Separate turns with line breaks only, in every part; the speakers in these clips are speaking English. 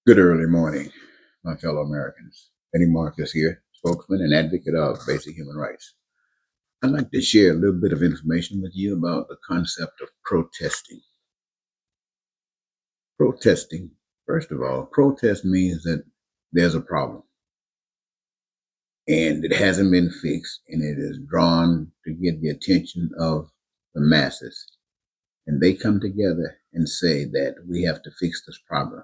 Good early morning, my fellow Americans. Eddie Marcus here, spokesman and advocate of basic human rights. I'd like to share a little bit of information with you about the concept of protesting. Protesting, first of all, protest means that there's a problem and it hasn't been fixed and it is drawn to get the attention of the masses. And they come together and say that we have to fix this problem.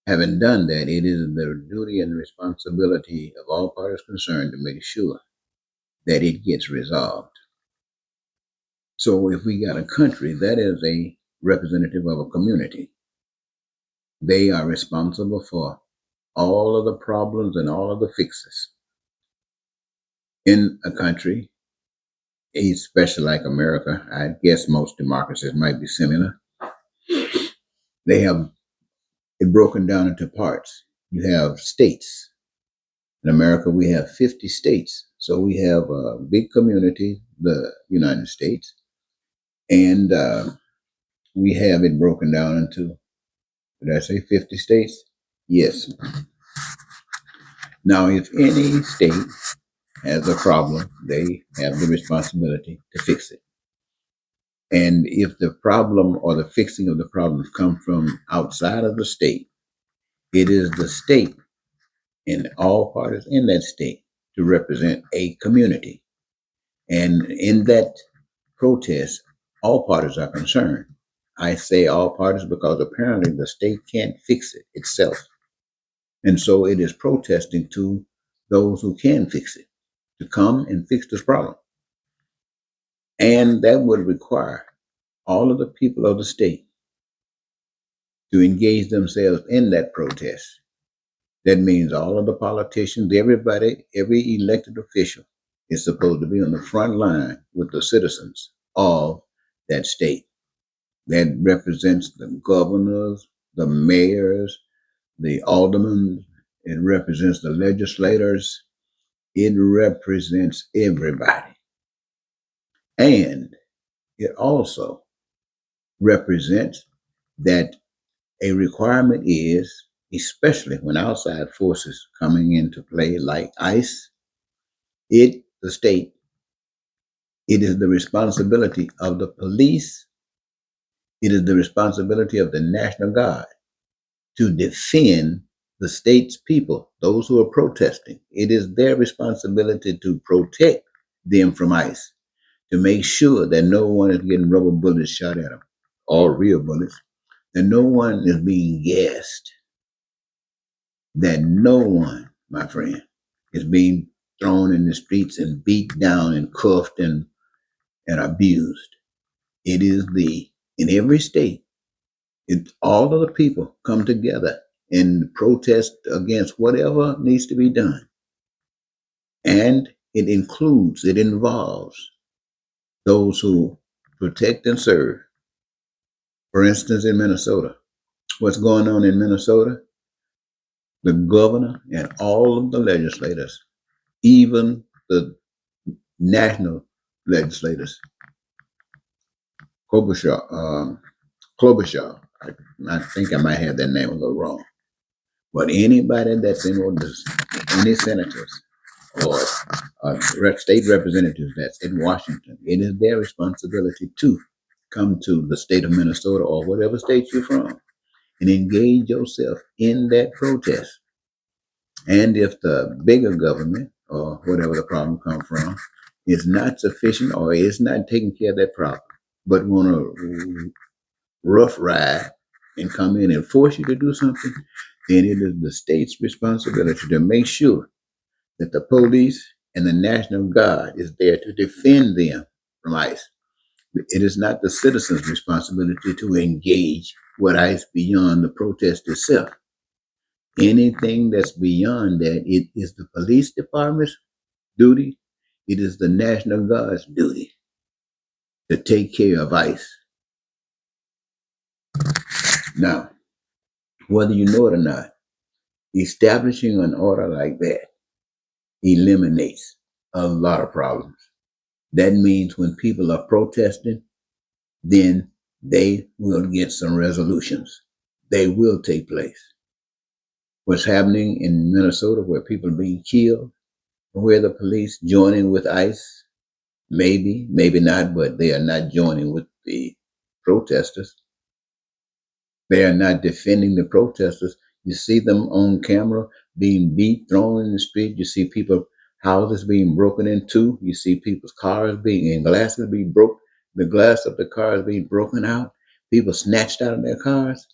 Having done that, it is the duty and responsibility of all parties concerned to make sure that it gets resolved. So if we got a country that is a representative of a community, they are responsible for all of the problems and all of the fixes. In a country, especially like America, I guess most democracies might be similar, they have it broken down into parts. You have states. In America, we have 50 states. So we have a big community, the United States, and we have it broken down into, did I say 50 states? Yes. Now, if any state has a problem, they have the responsibility to fix it. And if the problem or the fixing of the problems come from outside of the state, it is the state and all parties in that state to represent a community. And in that protest, all parties are concerned. I say all parties because apparently the state can't fix it itself. And so it is protesting to those who can fix it to come and fix this problem. And that would require all of the people of the state to engage themselves in that protest. That means all of the politicians, everybody, every elected official is supposed to be on the front line with the citizens of that state. That represents the governors, the mayors, the aldermen. It represents the legislators. It represents everybody. And it also represents that a requirement is, especially when outside forces coming into play like ICE, the state, it is the responsibility of the police, it is the responsibility of the National Guard to defend the state's people, those who are protesting. It is their responsibility to protect them from ICE, to make sure that no one is getting rubber bullets shot at them, or real bullets, that no one is being gassed, that no one, my friend, is being thrown in the streets and beat down and cuffed and abused. It is in every state, all of the people come together and protest against whatever needs to be done. And it involves those who protect and serve. For instance, in Minnesota, what's going on in Minnesota? The governor and all of the legislators, even the national legislators, Klobuchar, I think I might have that name a little wrong, but anybody that's in office, any senators or state representatives that's in Washington, it is their responsibility to come to the state of Minnesota or whatever state you're from and engage yourself in that protest. And if the bigger government or whatever the problem comes from is not sufficient or is not taking care of that problem, but want to rough ride and come in and force you to do something, then it is the state's responsibility to make sure that the police and the National Guard is there to defend them from ICE. It is not the citizens' responsibility to engage with ICE beyond the protest itself. Anything that's beyond that, it is the police department's duty. It is the National Guard's duty to take care of ICE. Now, whether you know it or not, establishing an order like that eliminates a lot of problems. That means when people are protesting, then they will get some resolutions. They will take place. what's happening in Minnesota where people are being killed, where the police joining with ICE, maybe, maybe not, but they are not joining with the protesters. They are not defending the protesters. You see them on camera being beat, thrown in the street. You see people, houses being broken into. You see people's cars being, and glasses being broke. The glass of the cars being broken out. People snatched out of their cars.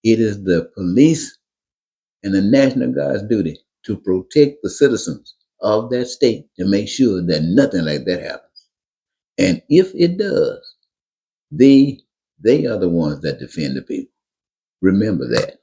It is the police and the National Guard's duty to protect the citizens of that state to make sure that nothing like that happens. And if it does, they are the ones that defend the people. Remember that.